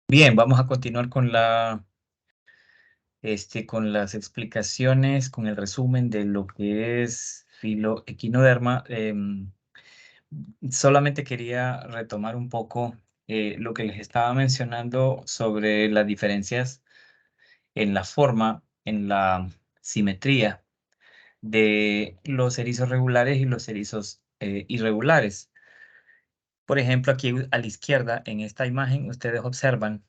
Bien, vamos a continuar con con las explicaciones, con el resumen de lo que es filoequinoderma. Solamente quería retomar un poco lo que les estaba mencionando sobre las diferencias en la forma, en la simetría de los erizos regulares y los erizos irregulares. Por ejemplo, aquí a la izquierda, en esta imagen, ustedes observan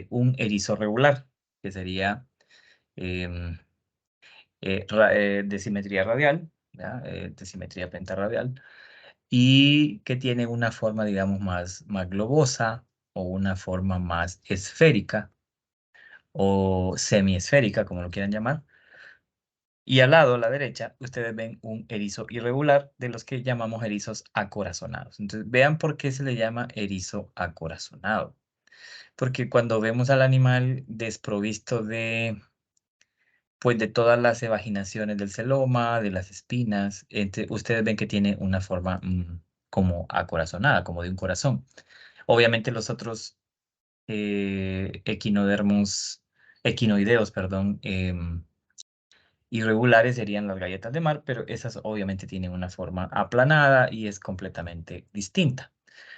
un erizo regular, que sería em, de simetría radial, ¿ya? De simetría pentarradial, y que tiene una forma, digamos, más globosa o una forma más esférica o semiesférica, como lo quieran llamar. Y al lado, a la derecha, ustedes ven un erizo irregular de los que llamamos erizos acorazonados. Entonces, vean por qué se le llama erizo acorazonado. Porque cuando vemos al animal desprovisto pues, de todas las evaginaciones del celoma, de las espinas, ustedes ven que tiene una forma como acorazonada, como de un corazón. Obviamente los otros equinoideos, perdón, irregulares serían las galletas de mar, pero esas obviamente tienen una forma aplanada y es completamente distinta.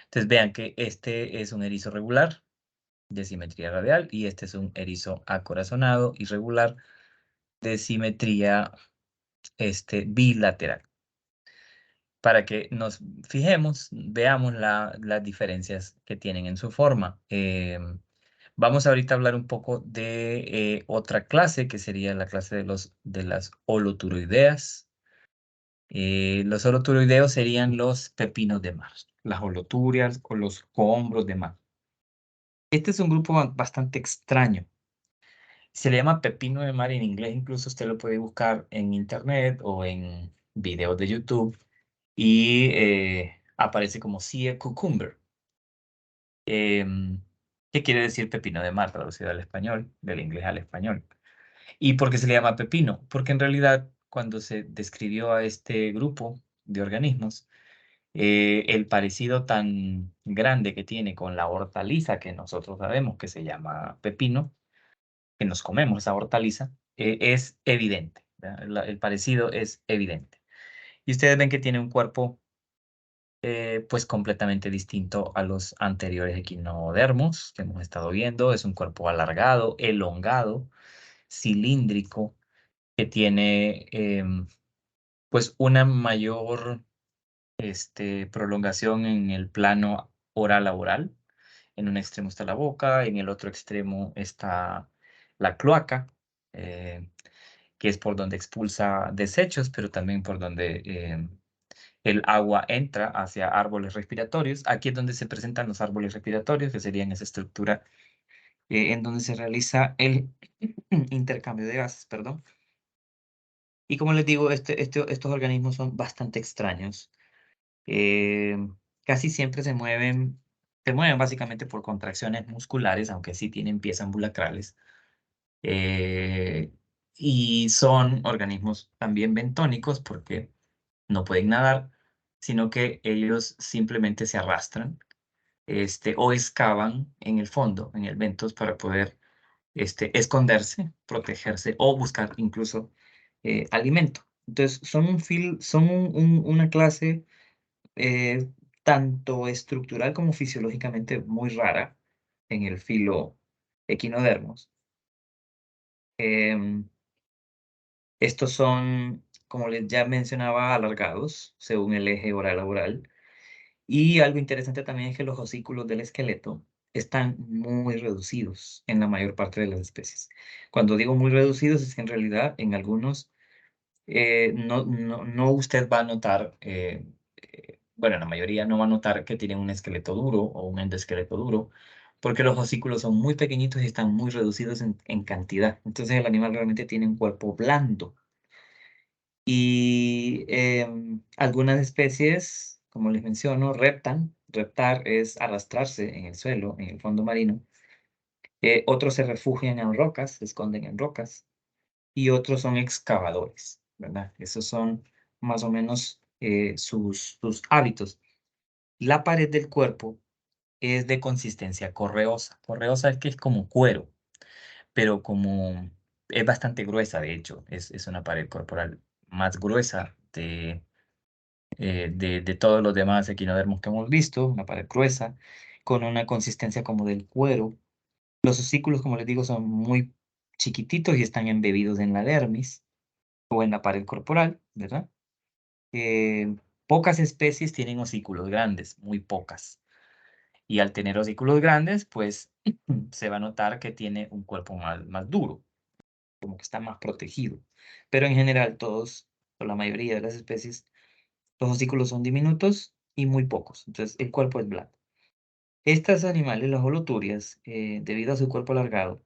Entonces vean que este es un erizo regular de simetría radial y este es un erizo acorazonado irregular de simetría bilateral. Para que nos fijemos, veamos las diferencias que tienen en su forma. Vamos ahorita a hablar un poco de otra clase, que sería la clase de las holoturoideas. Los holoturoideos serían los pepinos de mar, las holoturias o los cohombros de mar. Este es un grupo bastante extraño. Se le llama pepino de mar en inglés, incluso usted lo puede buscar en internet o en videos de YouTube y aparece como sea cucumber. ¿Qué quiere decir pepino de mar traducido al español, del inglés al español? ¿Y por qué se le llama pepino? Porque en realidad cuando se describió a este grupo de organismos, el parecido tan grande que tiene con la hortaliza que nosotros sabemos que se llama pepino, que nos comemos esa hortaliza, es evidente, ¿verdad? El parecido es evidente. Y ustedes ven que tiene un cuerpo pues completamente distinto a los anteriores equinodermos que hemos estado viendo. Es un cuerpo alargado, elongado, cilíndrico, que tiene pues una mayor prolongación en el plano oral a oral. En un extremo está la boca, en el otro extremo está la cloaca, eh, que es por donde expulsa desechos, pero también por donde el agua entra hacia árboles respiratorios. Aquí es donde se presentan los árboles respiratorios, que serían esa estructura en donde se realiza el intercambio de gases, perdón. Y como les digo, estos organismos son bastante extraños. Eh, Casi siempre se mueven básicamente por contracciones musculares, aunque sí tienen pies ambulacrales. eh, y son organismos también bentónicos porque no pueden nadar, sino que ellos simplemente se arrastran o excavan en el fondo, en el ventos, para poder esconderse, protegerse o buscar incluso alimento. Entonces, son una clase eh, tanto estructural como fisiológicamente muy rara en el filo equinodermos. Em, Estos son, como les ya mencionaba, alargados según el eje oral-laboral. Y algo interesante también es que los osículos del esqueleto están muy reducidos en la mayor parte de las especies. Cuando digo muy reducidos es que en realidad en algunos no usted va a notar, bueno, la mayoría no va a notar que tienen un esqueleto duro o un endoesqueleto duro, porque los osículos son muy pequeñitos y están muy reducidos en cantidad. Entonces el animal realmente tiene un cuerpo blando. Y algunas especies, como les menciono, reptan. Reptar es arrastrarse en el suelo, en el fondo marino. Otros se refugian en rocas, se esconden en rocas. Y otros son excavadores, ¿verdad? Esos son más o menos sus hábitos. La pared del cuerpo es de consistencia correosa. Correosa es que es como cuero, pero como es bastante gruesa, de hecho, es una pared corporal más gruesa de todos los demás equinodermos que hemos visto, una pared gruesa, con una consistencia como del cuero. Los osículos, como les digo, son muy chiquititos y están embebidos en la dermis o en la pared corporal, ¿verdad? Pocas especies tienen osículos grandes, muy pocas. Y al tener osículos grandes, pues se va a notar que tiene un cuerpo más duro, como que está más protegido. Pero en general todos, o la mayoría de las especies, los osículos son diminutos y muy pocos. Entonces el cuerpo es blando. Estos animales, las holoturias, debido a su cuerpo alargado,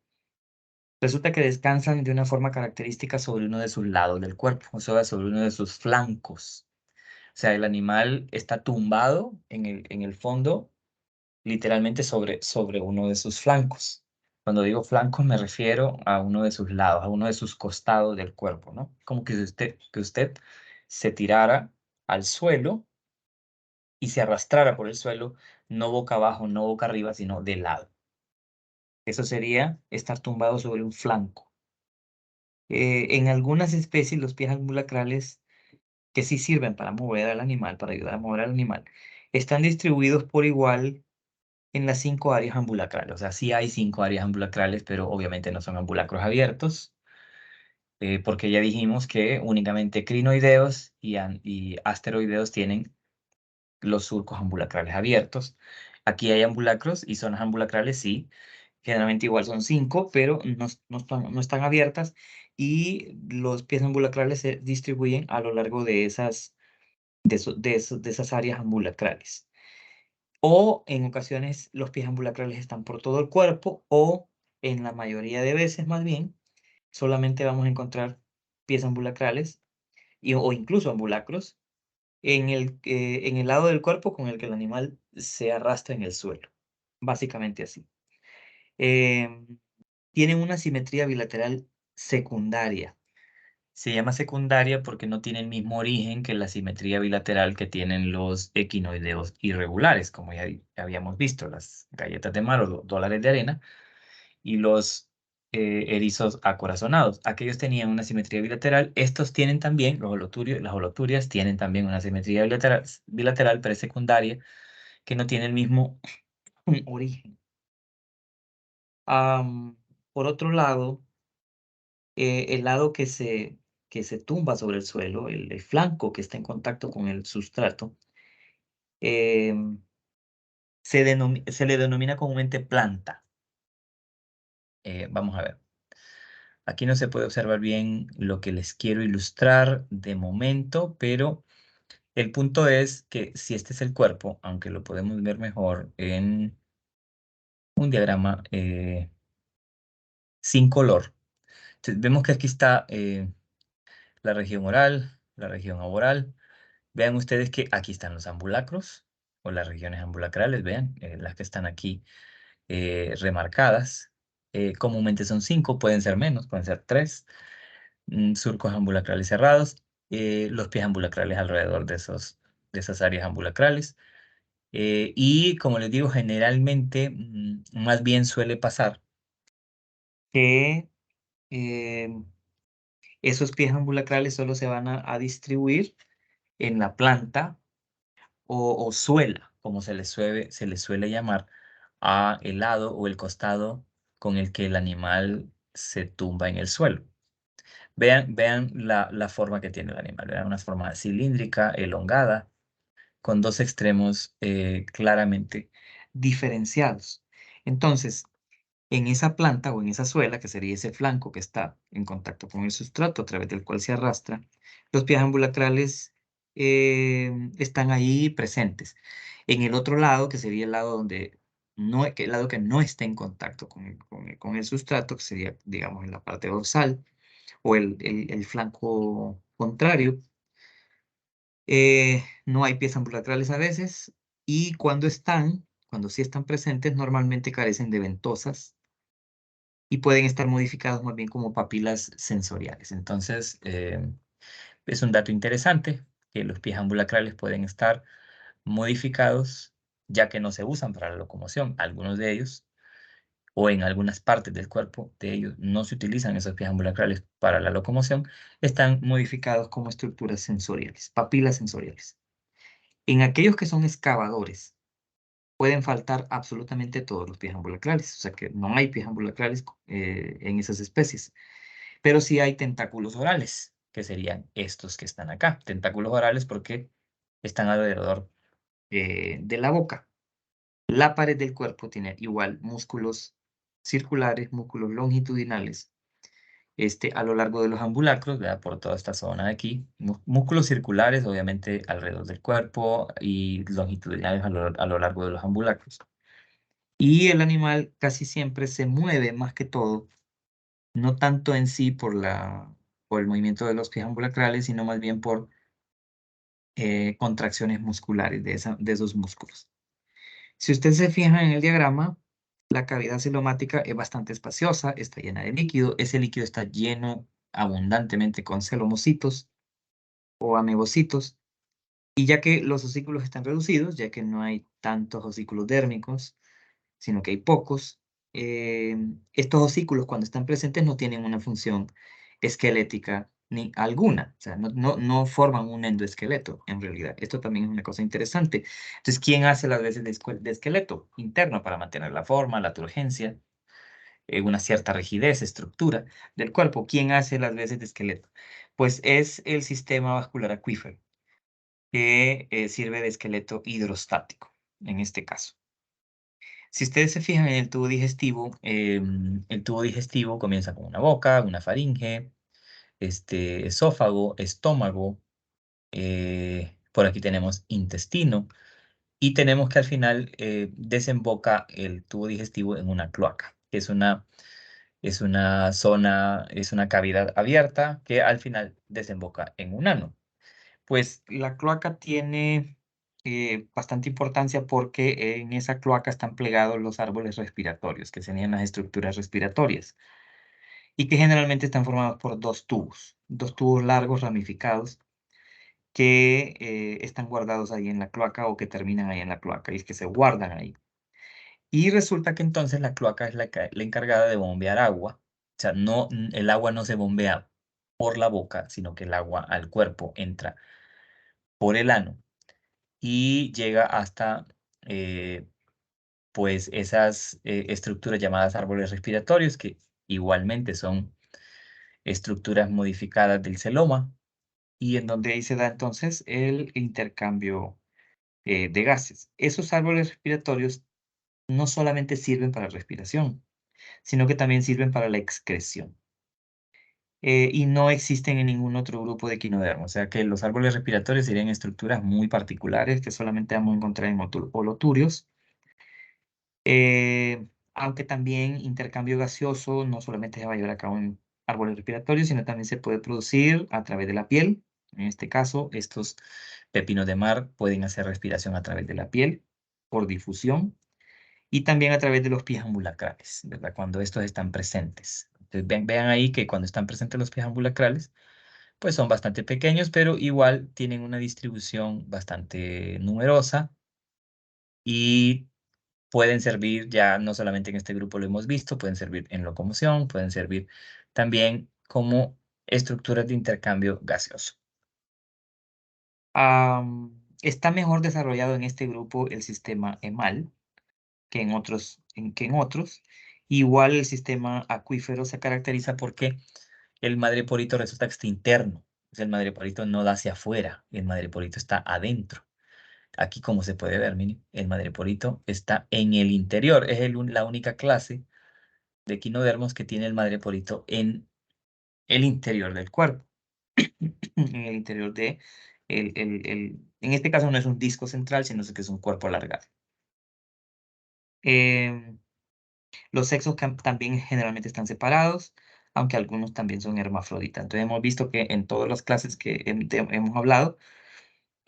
resulta que descansan de una forma característica sobre uno de sus lados del cuerpo, o sea, sobre uno de sus flancos. O sea, el animal está tumbado en el fondo, literalmente sobre uno de sus flancos. Cuando digo flancos me refiero a uno de sus lados, a uno de sus costados del cuerpo, ¿no? Como que usted se tirara al suelo y se arrastrara por el suelo, no boca abajo, no boca arriba, sino de lado. Eso sería estar tumbado sobre un flanco. En algunas especies, los pies ambulacrales, que sí sirven para mover al animal, para ayudar a mover al animal, están distribuidos por igual en las 5 áreas ambulacrales. O sea, sí hay 5 áreas ambulacrales, pero obviamente no son ambulacros abiertos, porque ya dijimos que únicamente crinoideos y asteroideos tienen los surcos ambulacrales abiertos. Aquí hay ambulacros y zonas ambulacrales, sí. Generalmente igual son 5, pero no están abiertas y los pies ambulacrales se distribuyen a lo largo de esas áreas ambulacrales. O en ocasiones los pies ambulacrales están por todo el cuerpo o en la mayoría de veces más bien solamente vamos a encontrar pies ambulacrales o incluso ambulacros en el lado del cuerpo con el que el animal se arrastra en el suelo. Básicamente así. Em, Tienen una simetría bilateral secundaria. Se llama secundaria porque no tiene el mismo origen que la simetría bilateral que tienen los equinoideos irregulares, como ya habíamos visto, las galletas de mar o dólares de arena y los erizos acorazonados. Aquellos tenían una simetría bilateral, estos tienen también, las holoturias tienen también una simetría bilateral, pero es secundaria, que no tiene el mismo origen. Por otro lado, el lado que se tumba sobre el suelo, el flanco que está en contacto con el sustrato, em, se le denomina comúnmente planta. Vamos a ver. Aquí no se puede observar bien lo que les quiero ilustrar de momento, pero el punto es que si este es el cuerpo, aunque lo podemos ver mejor en un diagrama sin color, entonces, vemos que aquí está la región oral, la región aboral. Vean ustedes que aquí están los ambulacros o las regiones ambulacrales, vean, las que están aquí remarcadas. Comúnmente son 5, pueden ser menos, pueden ser 3. Surcos ambulacrales cerrados, los pies ambulacrales alrededor de esas áreas ambulacrales. Y como les digo, generalmente más bien suele pasar que em, esos pies ambulacrales solo se van a distribuir en la planta o suela, como se le suele llamar, a el lado o el costado con el que el animal se tumba en el suelo. Vean la forma que tiene el animal, vean una forma cilíndrica, elongada, con dos extremos claramente diferenciados. Entonces, en esa planta o en esa suela, que sería ese flanco que está en contacto con el sustrato a través del cual se arrastra, los pies ambulacrales están ahí presentes. En el otro lado, que sería el lado el lado que no está en contacto con el sustrato, que sería, digamos, en la parte dorsal o el flanco contrario, no hay pies ambulacrales a veces y cuando sí están presentes, normalmente carecen de ventosas y pueden estar modificados más bien como papilas sensoriales. Entonces, es un dato interesante que los pies ambulacrales pueden estar modificados ya que no se usan para la locomoción. Algunos de ellos, o en algunas partes del cuerpo de ellos, no se utilizan esos pies ambulacrales para la locomoción, están modificados como estructuras sensoriales, papilas sensoriales. En aquellos que son excavadores, pueden faltar absolutamente todos los pies ambulacrales, o sea que no hay pies ambulacrales en esas especies. Pero sí hay tentáculos orales, que serían estos que están acá. Tentáculos orales porque están alrededor de la boca. La pared del cuerpo tiene igual músculos circulares, músculos longitudinales, a lo largo de los ambulacros, ¿verdad? Por toda esta zona de aquí. Músculos circulares, obviamente, alrededor del cuerpo y longitudinales a lo largo de los ambulacros. Y el animal casi siempre se mueve más que todo, no tanto en sí por el movimiento de los pies ambulacrales, sino más bien por contracciones musculares de esos músculos. Si usted se fija en el diagrama, la cavidad celomática es bastante espaciosa, está llena de líquido. Ese líquido está lleno abundantemente con celomocitos o amebocitos. Y ya que los osículos están reducidos, ya que no hay tantos osículos dérmicos, sino que hay pocos, estos osículos cuando están presentes no tienen una función esquelética ni alguna, o sea, no forman un endoesqueleto en realidad. Esto también es una cosa interesante. Entonces, ¿quién hace las veces de esqueleto interno para mantener la forma, la turgencia, una cierta rigidez, estructura del cuerpo? ¿Quién hace las veces de esqueleto? Pues es el sistema vascular acuífero, que sirve de esqueleto hidrostático, en este caso. Si ustedes se fijan en el tubo digestivo comienza con una boca, una faringe, esófago, estómago, por aquí tenemos intestino, y tenemos que al final desemboca el tubo digestivo en una cloaca, que es una zona, es una cavidad abierta que al final desemboca en un ano. Pues la cloaca tiene bastante importancia porque en esa cloaca están plegados los árboles respiratorios, que serían las estructuras respiratorias, y que generalmente están formados por dos tubos largos ramificados que están guardados ahí en la cloaca o que terminan ahí en la cloaca, y es que se guardan ahí. Y resulta que entonces la cloaca es la encargada de bombear agua. O sea, el agua no se bombea por la boca, sino que el agua al cuerpo entra por el ano y llega hasta pues esas estructuras llamadas árboles respiratorios, que igualmente son estructuras modificadas del celoma, y en donde ahí se da entonces el intercambio de gases. Esos árboles respiratorios no solamente sirven para respiración, sino que también sirven para la excreción. Y no existen en ningún otro grupo de equinodermos. O sea que los árboles respiratorios serían estructuras muy particulares que solamente vamos a encontrar en holoturios. Aunque también intercambio gaseoso no solamente se va a llevar a cabo en árboles respiratorios, sino también se puede producir a través de la piel. En este caso, estos pepinos de mar pueden hacer respiración a través de la piel por difusión y también a través de los pies ambulacrales, ¿verdad? Cuando estos están presentes. Entonces, vean ahí que cuando están presentes los pies ambulacrales, pues son bastante pequeños, pero igual tienen una distribución bastante numerosa y pueden servir, ya no solamente en este grupo lo hemos visto, pueden servir en locomoción, pueden servir también como estructuras de intercambio gaseoso. Está mejor desarrollado en este grupo el sistema EMAL que en otros. Igual el sistema acuífero se caracteriza porque el madreporito resulta que está interno. O sea, el madreporito no da hacia afuera, el madreporito está adentro. Aquí, como se puede ver, miren, el madreporito está en el interior. Es la única clase de equinodermos que tiene el madreporito en el interior del cuerpo. En el interior en este caso no es un disco central, sino que es un cuerpo alargado. Los sexos también generalmente están separados, aunque algunos también son hermafroditas. Entonces hemos visto que en todas las clases que hemos hablado,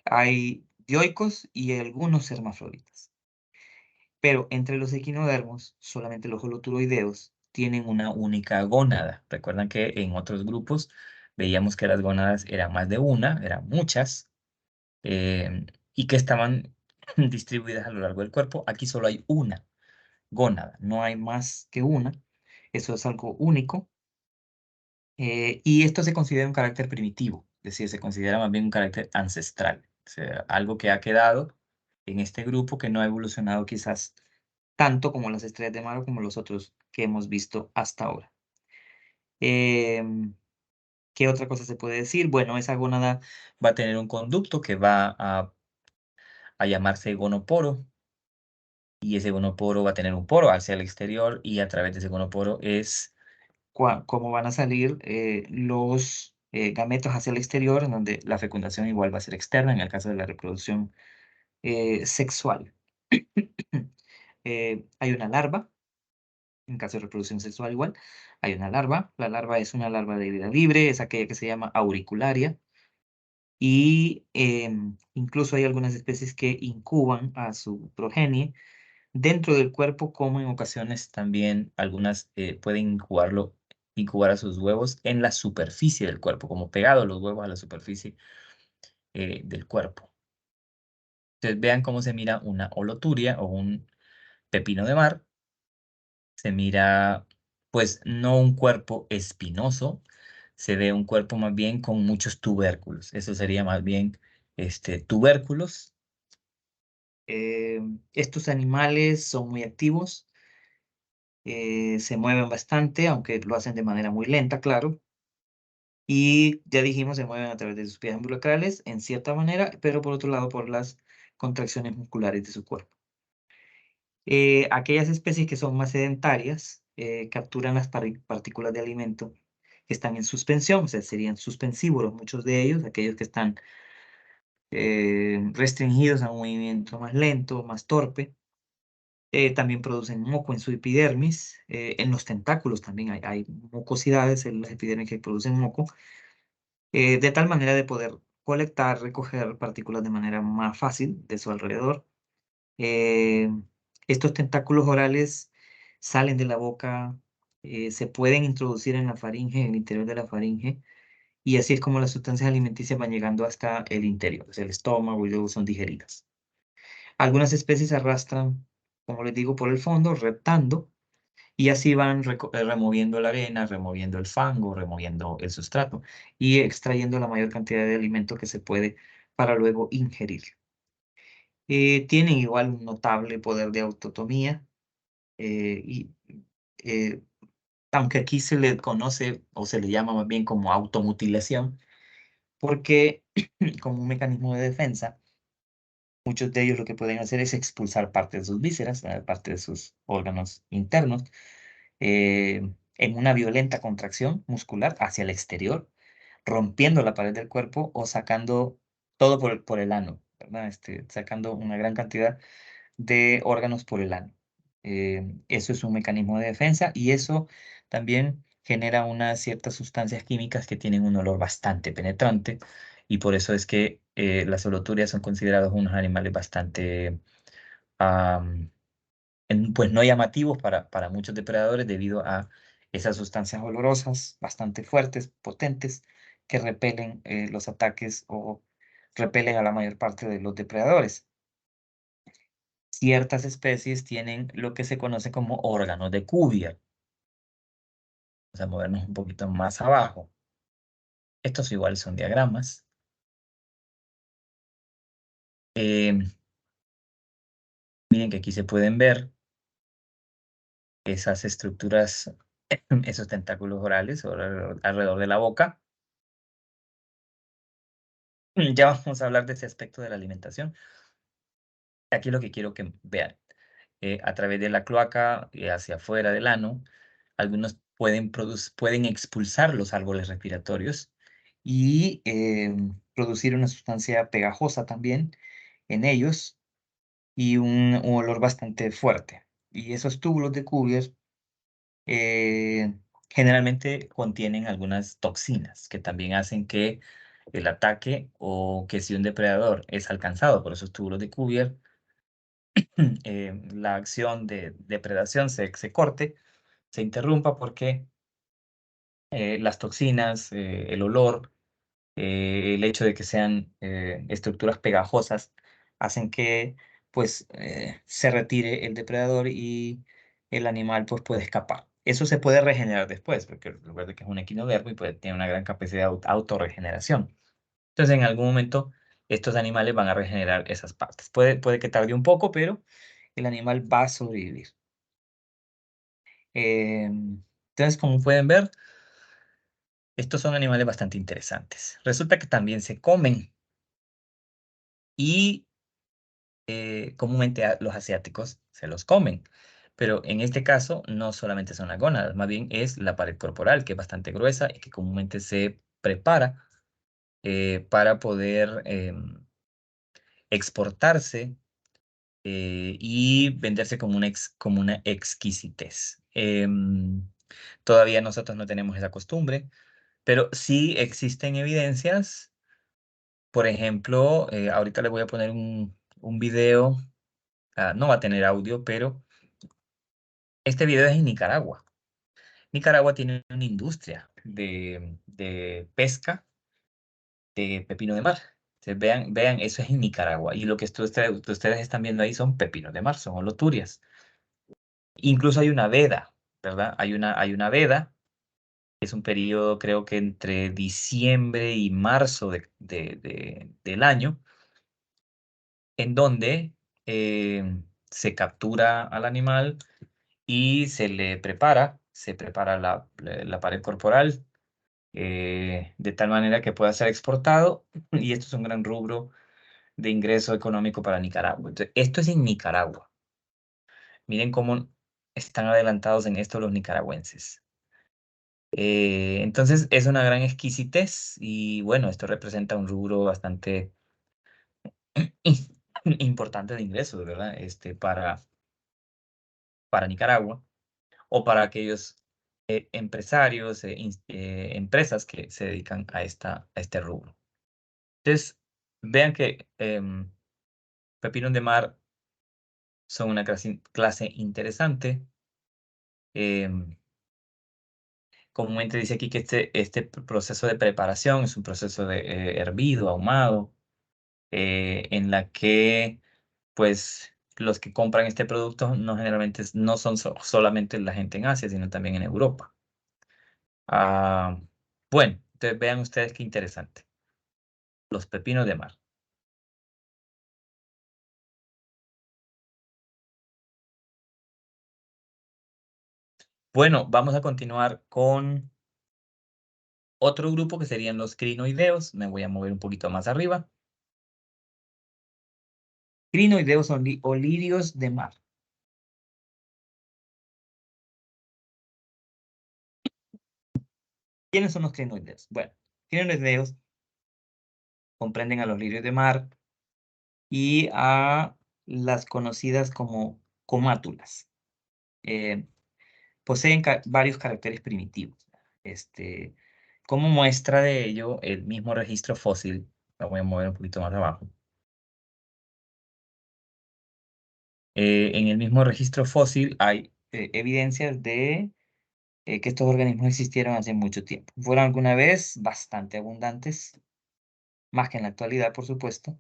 hay dioicos y algunos hermafroditas. Pero entre los equinodermos, solamente los holoturoideos tienen una única gónada. Recuerdan que en otros grupos veíamos que las gónadas eran más de una, eran muchas, y que estaban distribuidas a lo largo del cuerpo. Aquí solo hay una gónada, no hay más que una. Eso es algo único. Y esto se considera un carácter primitivo, es decir, se considera más bien un carácter ancestral, o sea, algo que ha quedado en este grupo que no ha evolucionado quizás tanto como las estrellas de mar o como los otros que hemos visto hasta ahora. Em, ¿Qué otra cosa se puede decir? Bueno, esa gónada va a tener un conducto que va a llamarse gonoporo, y ese gonoporo va a tener un poro hacia el exterior, y a través de ese gonoporo es cómo van a salir los gametos hacia el exterior, en donde la fecundación igual va a ser externa en el caso de la reproducción sexual. Hay una larva, en caso de reproducción sexual igual, hay una larva. La larva es una larva de vida libre, es aquella que se llama auricularia, y incluso hay algunas especies que incuban a su progenie dentro del cuerpo, como en ocasiones también algunas pueden incubar a sus huevos en la superficie del cuerpo, como pegados los huevos a la superficie del cuerpo. Entonces vean cómo se mira una holoturia o un pepino de mar. Se mira, pues, no un cuerpo espinoso, se ve un cuerpo más bien con muchos tubérculos. Eso sería más bien tubérculos. Estos animales son muy activos, se mueven bastante, aunque lo hacen de manera muy lenta, claro. Y ya dijimos, se mueven a través de sus pies ambulacrales, en cierta manera, pero por otro lado, por las contracciones musculares de su cuerpo. Aquellas especies que son más sedentarias capturan las partículas de alimento que están en suspensión, o sea, serían suspensívoros muchos de ellos, aquellos que están restringidos a un movimiento más lento, más torpe. También producen moco en su epidermis. En los tentáculos también hay mucosidades en las epidermis que producen moco, de tal manera de poder colectar, recoger partículas de manera más fácil de su alrededor. Eh, Estos tentáculos orales salen de la boca, se pueden introducir en la faringe, en el interior de la faringe, y así es como las sustancias alimenticias van llegando hasta el interior, o sea, el estómago, y luego son digeridas. Algunas especies se arrastran, como les digo, por el fondo, reptando, y así van removiendo la arena, removiendo el fango, removiendo el sustrato y extrayendo la mayor cantidad de alimento que se puede para luego ingerir. Tienen igual un notable poder de autotomía, y eh, aunque aquí se le conoce o se le llama más bien como automutilación, porque como un mecanismo de defensa, muchos de ellos lo que pueden hacer es expulsar parte de sus vísceras, parte de sus órganos internos, en una violenta contracción muscular hacia el exterior, rompiendo la pared del cuerpo o sacando todo por el ano, ¿verdad? Sacando una gran cantidad de órganos por el ano. Eso es un mecanismo de defensa, y eso también genera unas ciertas sustancias químicas que tienen un olor bastante penetrante, y por eso es que las holoturias son considerados unos animales bastante, pues no llamativos para muchos depredadores, debido a esas sustancias olorosas bastante fuertes, potentes, que repelen los ataques o repelen a la mayor parte de los depredadores. Ciertas especies tienen lo que se conoce como órganos de Cuvier. Vamos a movernos un poquito más abajo. Estos igual son diagramas. Miren que aquí se pueden ver esas estructuras, esos tentáculos orales alrededor de la boca. Ya vamos a hablar de ese aspecto de la alimentación. Aquí lo que quiero que vean, a través de la cloaca, hacia afuera del ano, algunos pueden expulsar los árboles respiratorios y producir una sustancia pegajosa también en ellos, y un olor bastante fuerte. Y esos túbulos de Cuvier eh, generalmente contienen algunas toxinas que también hacen que el ataque, o que si un depredador es alcanzado por esos túbulos de Cuvier, la acción de depredación se corte, se interrumpa, porque las toxinas, el olor, el hecho de que sean estructuras pegajosas, hacen que pues se retire el depredador y el animal pues puede escapar. Eso se puede regenerar después, porque recuerda que es un equinodermo y puede, tiene una gran capacidad de autorregeneración. Entonces, en algún momento, estos animales van a regenerar esas partes. Puede que tarde un poco, pero el animal va a sobrevivir. Entonces, como pueden ver, estos son animales bastante interesantes. Resulta que también se comen y comúnmente los asiáticos se los comen. Pero en este caso no solamente son las gónadas, más bien es la pared corporal, que es bastante gruesa y que comúnmente se prepara para poder exportarse y venderse como como una exquisitez. Todavía nosotros no tenemos esa costumbre, pero sí existen evidencias. Por ejemplo, ahorita les voy a poner un video, no va a tener audio, pero este video es en Nicaragua. Nicaragua tiene una industria de pesca de pepino de mar. Entonces, vean, eso es en Nicaragua. Y lo que ustedes están viendo ahí son pepinos de mar, son oloturias. Incluso hay una veda, ¿verdad? Hay una veda, es un periodo creo que entre diciembre y marzo del año, en donde se captura al animal y se prepara la pared corporal de tal manera que pueda ser exportado y esto es un gran rubro de ingreso económico para Nicaragua. Entonces, esto es en Nicaragua. Miren cómo están adelantados en esto los nicaragüenses. Entonces es una gran exquisitez y bueno, esto representa un rubro bastante importante de ingresos, ¿verdad? Para Nicaragua o para aquellos empresarios, empresas que se dedican a este rubro. Entonces, vean que pepinos de mar son una clase interesante. em, Comúnmente dice aquí que este proceso de preparación es un proceso de hervido, ahumado, en la que pues los que compran este producto no generalmente no son solamente la gente en Asia, sino también en Europa. Ah, bueno, entonces vean ustedes qué interesante. Los pepinos de mar. Bueno, vamos a continuar con otro grupo que serían los crinoideos. Me voy a mover un poquito más arriba. Crinoideos son olirios de mar. ¿Quiénes son los crinoideos? Bueno, crinoideos comprenden a los lirios de mar y a las conocidas como comátulas. Eh, poseen varios caracteres primitivos. Este, como muestra de ello, el mismo registro fósil, la voy a mover un poquito más abajo. En el mismo registro fósil hay evidencias de que estos organismos existieron hace mucho tiempo. Fueron alguna vez bastante abundantes, más que en la actualidad, por supuesto,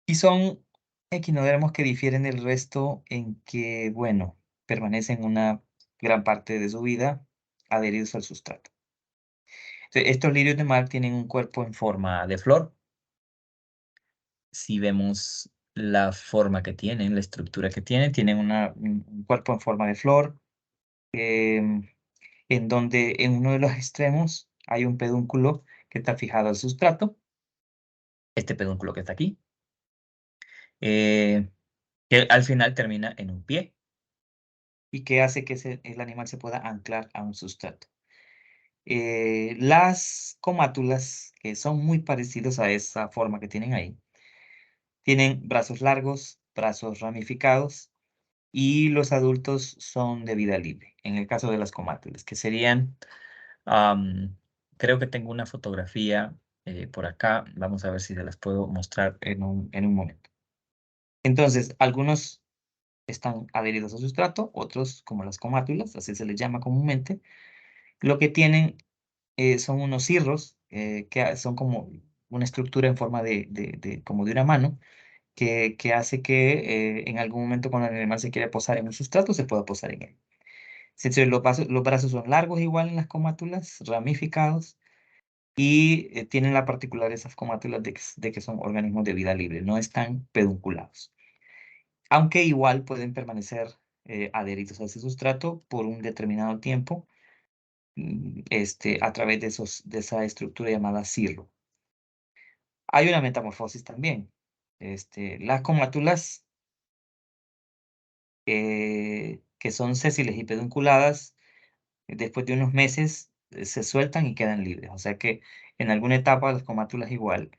y son equinodermos que difieren del resto en que, bueno, permanecen una gran parte de su vida adheridos al sustrato. Estos lirios de mar tienen un cuerpo en forma de flor. Si vemos la forma que tienen, la estructura que tienen un cuerpo en forma de flor, em, en donde en uno de los extremos hay un pedúnculo que está fijado al sustrato, este pedúnculo que está aquí, eh, que al final termina en un pie y que hace que el animal se pueda anclar a un sustrato. Las comátulas, que son muy parecidos a esa forma que tienen ahí, tienen brazos largos, brazos ramificados, y los adultos son de vida libre, en el caso de las comátulas, que serían, creo que tengo una fotografía por acá, vamos a ver si se las puedo mostrar en un momento. Entonces, algunos están adheridos a sustrato, otros, como las comátulas, así se les llama comúnmente, lo que tienen son unos cirros, que son como una estructura en forma como de una mano, que hace que en algún momento cuando el animal se quiere posar en un sustrato, se pueda posar en él. Los brazos son largos igual en las comátulas, ramificados, y tienen la particularidad de esas comátulas de que son organismos de vida libre, no están pedunculados. Aunque igual pueden permanecer adheridos a ese sustrato por un determinado tiempo a través de esa estructura llamada cirro. Hay una metamorfosis también. Las comátulas que son sésiles y pedunculadas, después de unos meses se sueltan y quedan libres. O sea que en alguna etapa las comátulas igual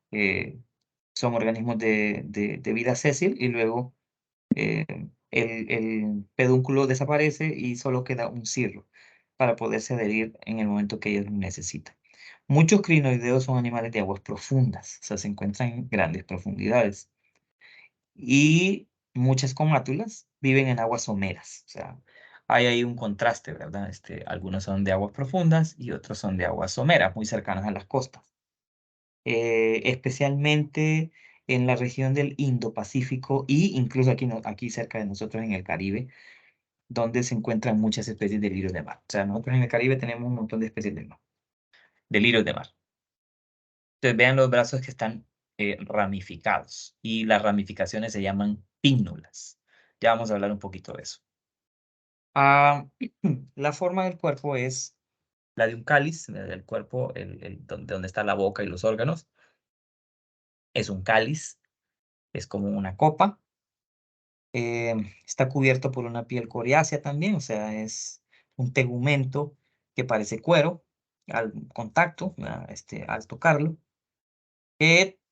eh, son organismos de vida sésil y luego eh, el pedúnculo desaparece y solo queda un cirro para poderse adherir en el momento que ellos lo necesitan. Muchos crinoideos son animales de aguas profundas, o sea, se encuentran en grandes profundidades. Y muchas comátulas viven en aguas someras, o sea, hay ahí un contraste, ¿verdad? Algunos son de aguas profundas y otros son de aguas someras, muy cercanas a las costas. Especialmente en la región del Indo-Pacífico y incluso aquí, aquí cerca de nosotros en el Caribe, donde se encuentran muchas especies de lirios de mar. O sea, nosotros en el Caribe tenemos un montón de especies de lirios de mar. Entonces vean los brazos que están ramificados y las ramificaciones se llaman pínnulas. Ya vamos a hablar un poquito de eso. La forma del cuerpo es la de un cáliz, el cuerpo, donde está la boca y los órganos. Es un cáliz, es como una copa. Está cubierto por una piel coriácea también, o sea, es un tegumento que parece cuero al contacto, al tocarlo.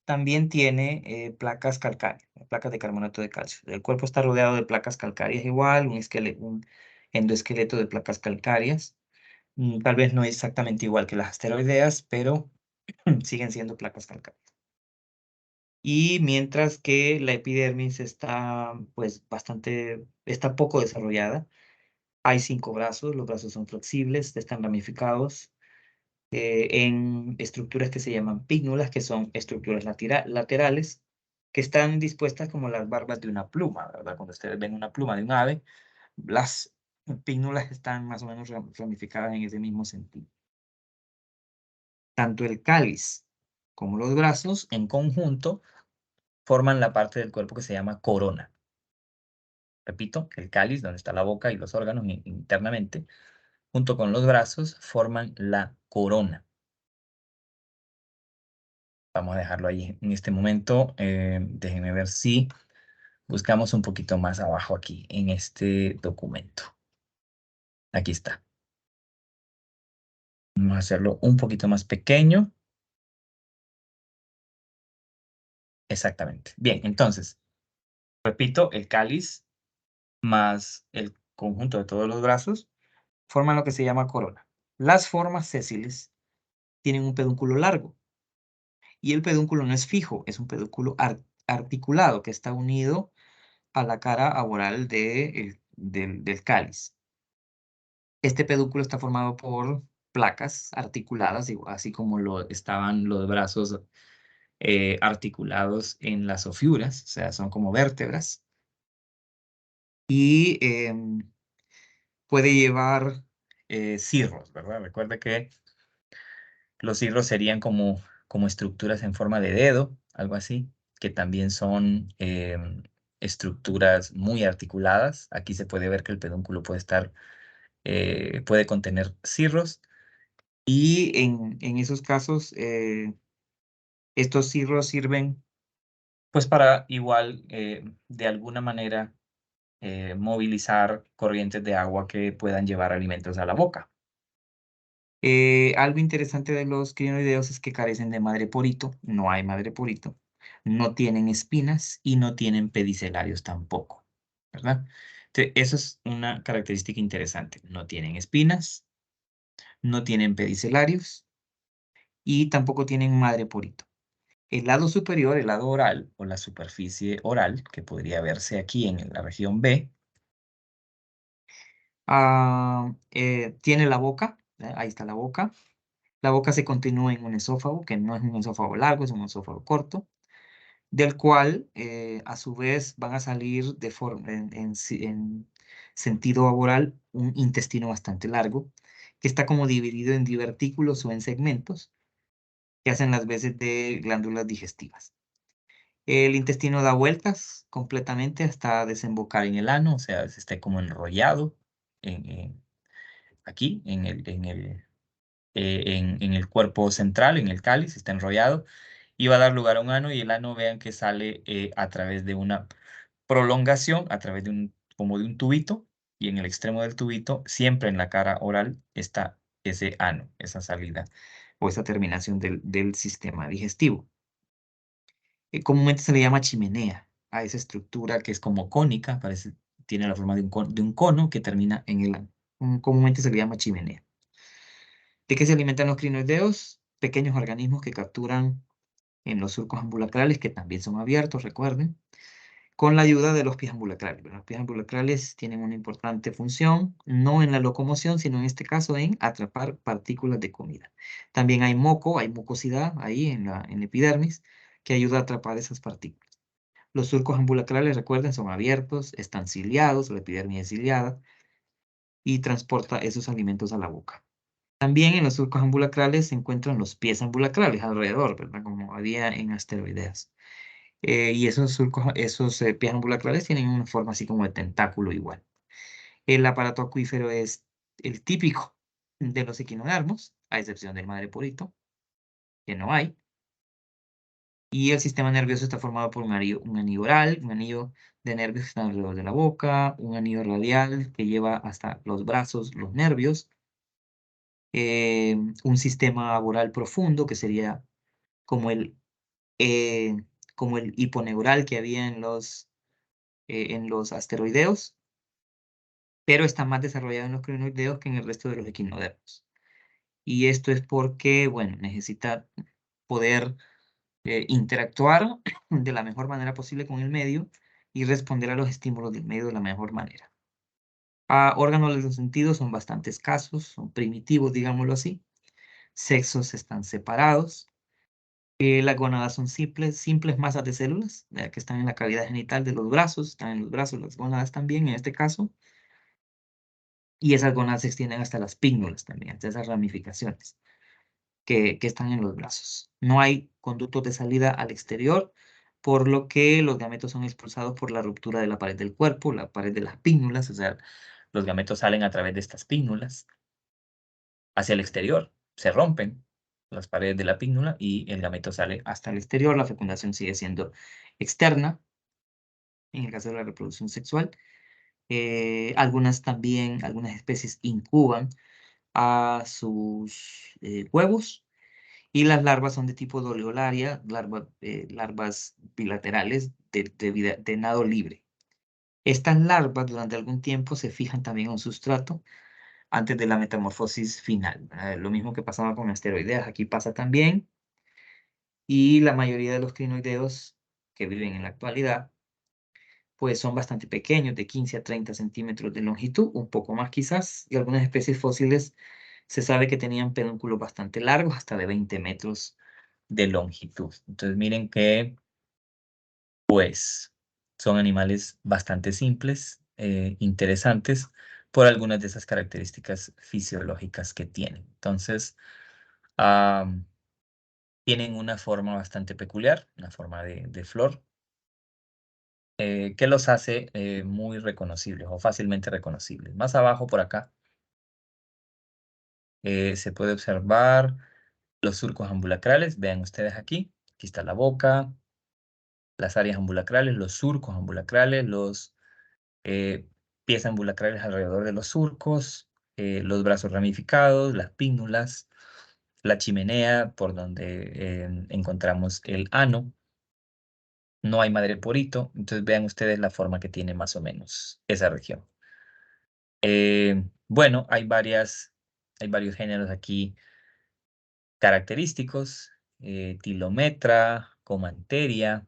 También tiene placas calcáreas, placas de carbonato de calcio. El cuerpo está rodeado de placas calcáreas igual, un endoesqueleto de placas calcáreas. Tal vez no es exactamente igual que las asteroideas, pero siguen siendo placas calcáreas. Y mientras que la epidermis está, pues, está poco desarrollada. Hay 5 brazos, los brazos son flexibles, están ramificados en estructuras que se llaman pínnulas, que son estructuras laterales, que están dispuestas como las barbas de una pluma, ¿verdad? Cuando ustedes ven una pluma de un ave, las pínnulas están más o menos ramificadas en ese mismo sentido. Tanto el cáliz como los brazos en conjunto forman la parte del cuerpo que se llama corona. Repito, el cáliz, donde está la boca y los órganos internamente, junto con los brazos, forman la corona. Vamos a dejarlo ahí en este momento. Déjenme ver si buscamos un poquito más abajo aquí en este documento. Aquí está. Vamos a hacerlo un poquito más pequeño. Exactamente. Bien, entonces, repito, el cáliz más el conjunto de todos los brazos forman lo que se llama corona. Las formas sésiles tienen un pedúnculo largo y el pedúnculo no es fijo, es un pedúnculo articulado que está unido a la cara aboral del cáliz. Este pedúnculo está formado por placas articuladas, así como estaban los brazos articulados en las ofiuras, o sea, son como vértebras. Y puede llevar cirros, ¿verdad? Recuerda que los cirros serían como estructuras en forma de dedo, algo así, que también son estructuras muy articuladas. Aquí se puede ver que el pedúnculo puede contener cirros. Y en esos casos, estos cirros sirven pues para igual, de alguna manera, movilizar corrientes de agua que puedan llevar alimentos a la boca. Algo interesante de los crinoideos es que carecen de madreporito, no hay madreporito, no tienen espinas y no tienen pedicelarios tampoco, ¿verdad? Eso es una característica interesante. No tienen espinas, no tienen pedicelarios y tampoco tienen madreporito. El lado superior, el lado oral o la superficie oral, que podría verse aquí en la región B, tiene la boca, ahí está la boca. La boca se continúa en un esófago, que no es un esófago largo, es un esófago corto. del cual a su vez van a salir en sentido oral un intestino bastante largo, que está como dividido en divertículos o en segmentos, que hacen las veces de glándulas digestivas. El intestino da vueltas completamente hasta desembocar en el ano, o sea, se está como enrollado aquí, en el cuerpo central, en el cáliz, está enrollado y va a dar lugar a un ano, y el ano vean que sale a través de una prolongación, a través de como de un tubito, y en el extremo del tubito, siempre en la cara oral, está ese ano, esa salida o esa terminación del sistema digestivo. Comúnmente se le llama chimenea a esa estructura que es como cónica, tiene la forma de un cono que termina en el ano. Comúnmente se le llama chimenea. ¿De qué se alimentan los crinoideos? Pequeños organismos que capturan en los surcos ambulacrales, que también son abiertos, recuerden, con la ayuda de los pies ambulacrales. Los pies ambulacrales tienen una importante función, no en la locomoción, sino en este caso en atrapar partículas de comida. También hay moco, hay mucosidad ahí en la epidermis, que ayuda a atrapar esas partículas. Los surcos ambulacrales, recuerden, son abiertos, están ciliados, la epidermis es ciliada, y transporta esos alimentos a la boca. También en los surcos ambulacrales se encuentran los pies ambulacrales alrededor, ¿verdad? Como había en asteroideas. Y esos pies ambulacrales tienen una forma así como de tentáculo igual. El aparato acuífero es el típico de los equinodermos, a excepción del madreporito, que no hay. Y el sistema nervioso está formado por un anillo oral, un anillo de nervios que están alrededor de la boca, un anillo radial que lleva hasta los brazos, los nervios, un sistema oral profundo que sería como eh, como el hiponeural que había en los asteroideos, pero está más desarrollado en los crinoideos que en el resto de los equinodermos. Y esto es porque, bueno, necesita poder interactuar de la mejor manera posible con el medio y responder a los estímulos del medio de la mejor manera. Órganos de los sentidos son bastante escasos, son primitivos, digámoslo así. Sexos están separados. Las gónadas son simples masas de células que están en la cavidad genital de los brazos, están en los brazos las gónadas también en este caso, y esas gónadas se extienden hasta las pínnulas también, hasta esas ramificaciones que están en los brazos. No hay conductos de salida al exterior, por lo que los gametos son expulsados por la ruptura de la pared del cuerpo, la pared de las pínnulas, o sea, los gametos salen a través de estas pínnulas hacia el exterior, se rompen las paredes de la pínnula y el gameto sale hasta el exterior. La fecundación sigue siendo externa, en el caso de la reproducción sexual. Algunas especies incuban a sus huevos, y las larvas son de tipo doleolaria, larvas bilaterales de nado libre. Estas larvas durante algún tiempo se fijan también a un sustrato antes de la metamorfosis final. Lo mismo que pasaba con asteroideas, aquí pasa también. Y la mayoría de los crinoideos que viven en la actualidad, pues son bastante pequeños, de 15 a 30 centímetros de longitud, un poco más quizás, y algunas especies fósiles se sabe que tenían pedúnculos bastante largos, hasta de 20 metros de longitud. Entonces miren que, pues, son animales bastante simples, interesantes, por algunas de esas características fisiológicas que tienen. Entonces, tienen una forma bastante peculiar, una forma de flor, que los hace muy reconocibles o fácilmente reconocibles. Más abajo por acá se puede observar los surcos ambulacrales. Vean ustedes aquí. Aquí está la boca, las áreas ambulacrales, los surcos ambulacrales, los eh, pies ambulacrales alrededor de los surcos, los brazos ramificados, las pínnulas, la chimenea por donde encontramos el ano. No hay madreporito, entonces vean ustedes la forma que tiene más o menos esa región. Bueno, hay varios géneros aquí característicos, Tilometra, Comanteria.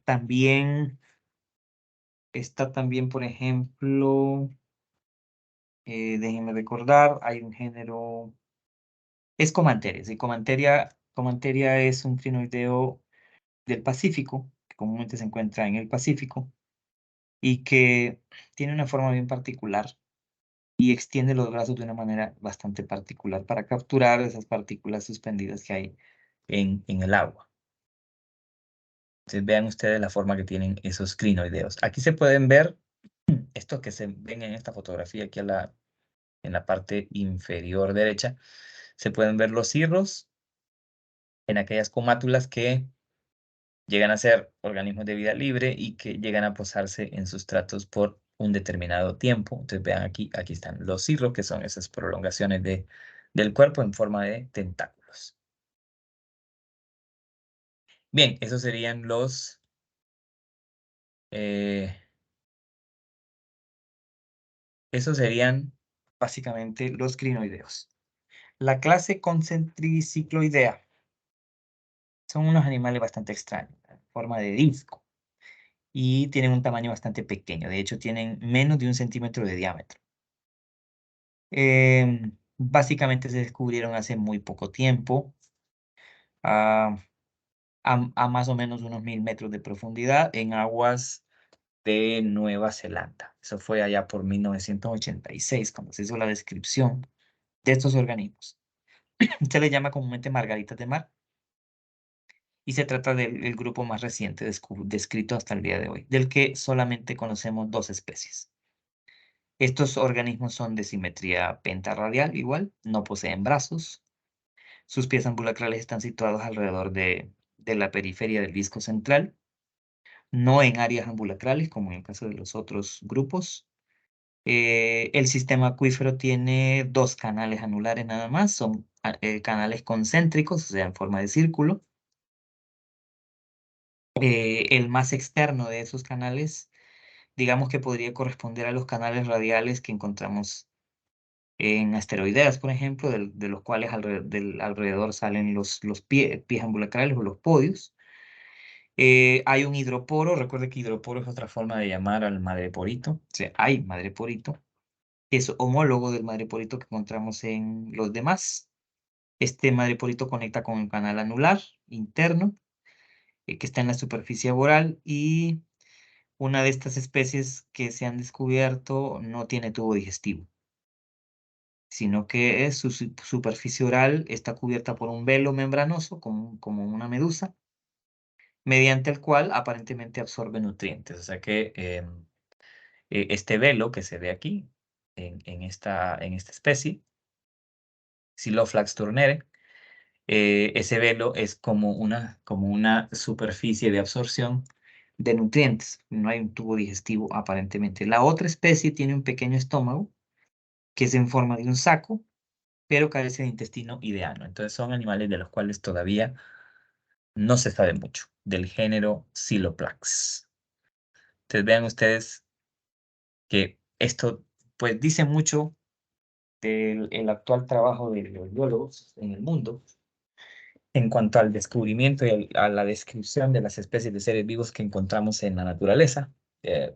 También está también, por ejemplo, déjenme recordar, hay un género Es Comanteria. Sí, Comanteria es un crinoideo del Pacífico, que comúnmente se encuentra en el Pacífico, y que tiene una forma bien particular y extiende los brazos de una manera bastante particular para capturar esas partículas suspendidas que hay en el agua. Entonces vean ustedes la forma que tienen esos crinoideos. Aquí se pueden ver estos que se ven en esta fotografía aquí en la parte inferior derecha. Se pueden ver los cirros en aquellas comátulas que llegan a ser organismos de vida libre y que llegan a posarse en sustratos por un determinado tiempo. Entonces vean aquí están los cirros, que son esas prolongaciones del cuerpo en forma de tentáculos. Bien, eh, esos serían básicamente los crinoideos. La clase Concentricicloidea son unos animales bastante extraños, en forma de disco, y tienen un tamaño bastante pequeño. De hecho, tienen menos de 1 centímetro de diámetro. Básicamente se descubrieron hace muy poco tiempo, a, a más o menos unos 1000 metros de profundidad en aguas de Nueva Zelanda. Eso fue allá por 1986, cuando se hizo la descripción de estos organismos. Se les llama comúnmente margaritas de mar y se trata del grupo más reciente descrito hasta el día de hoy, del que solamente conocemos 2 especies. Estos organismos son de simetría pentarradial igual, no poseen brazos. Sus pies ambulacrales están situados alrededor de la periferia del disco central, no en áreas ambulacrales como en el caso de los otros grupos. El sistema acuífero tiene 2 canales anulares nada más, son canales concéntricos, o sea, en forma de círculo. El más externo de esos canales, digamos que podría corresponder a los canales radiales que encontramos en asteroideas, por ejemplo, de los cuales alrededor salen los pies ambulacrales o los podios. Hay un hidroporo, recuerde que hidroporo es otra forma de llamar al madreporito, o sea, hay madreporito, que es homólogo del madreporito que encontramos en los demás. Este madreporito conecta con el canal anular interno, que está en la superficie boral, y una de estas especies que se han descubierto no tiene tubo digestivo, sino que su superficie oral está cubierta por un velo membranoso, como una medusa, mediante el cual aparentemente absorbe nutrientes. O sea que este velo que se ve aquí, en esta especie, Siloflax turnere, ese velo es como una superficie de absorción de nutrientes. No hay un tubo digestivo aparentemente. La otra especie tiene un pequeño estómago, que es en forma de un saco, pero carece de intestino y de ano. Entonces son animales de los cuales todavía no se sabe mucho, del género Siloplax. Entonces vean ustedes que esto pues dice mucho del el actual trabajo de los biólogos en el mundo en cuanto al descubrimiento y a la descripción de las especies de seres vivos que encontramos en la naturaleza.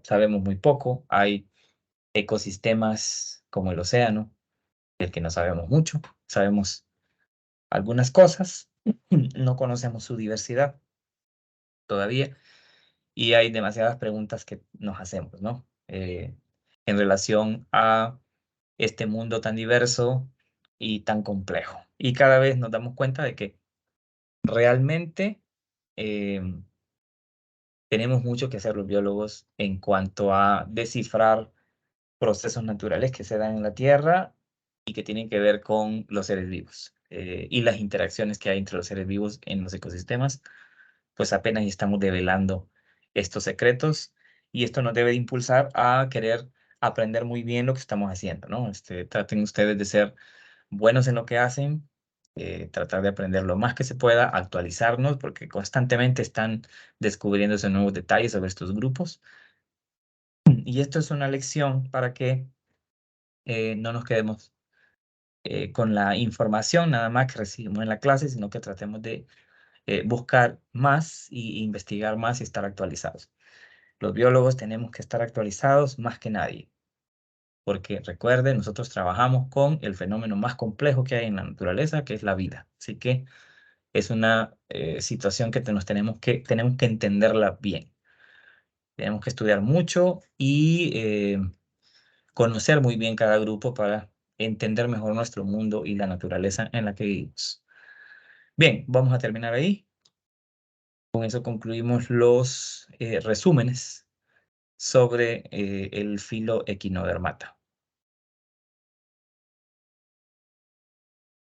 Sabemos muy poco, hay ecosistemas como el océano, del que no sabemos mucho, sabemos algunas cosas, no conocemos su diversidad todavía, y hay demasiadas preguntas que nos hacemos, ¿no? En relación a este mundo tan diverso y tan complejo. Y cada vez nos damos cuenta de que realmente tenemos mucho que hacer los biólogos en cuanto a descifrar procesos naturales que se dan en la Tierra y que tienen que ver con los seres vivos, y las interacciones que hay entre los seres vivos en los ecosistemas. Pues apenas estamos develando estos secretos, y esto nos debe de impulsar a querer aprender muy bien lo que estamos haciendo, ¿no? Traten ustedes de ser buenos en lo que hacen, tratar de aprender lo más que se pueda, actualizarnos, porque constantemente están descubriéndose nuevos detalles sobre estos grupos. Y esto es una lección para que no nos quedemos con la información nada más que recibimos en la clase, sino que tratemos de buscar más y investigar más y estar actualizados. Los biólogos tenemos que estar actualizados más que nadie. porque recuerden, nosotros trabajamos con el fenómeno más complejo que hay en la naturaleza, que es la vida. Así que es una situación que tenemos que entenderla bien. Tenemos que estudiar mucho y conocer muy bien cada grupo para entender mejor nuestro mundo y la naturaleza en la que vivimos. Bien, vamos a terminar ahí. Con eso concluimos los resúmenes sobre el filo Echinodermata.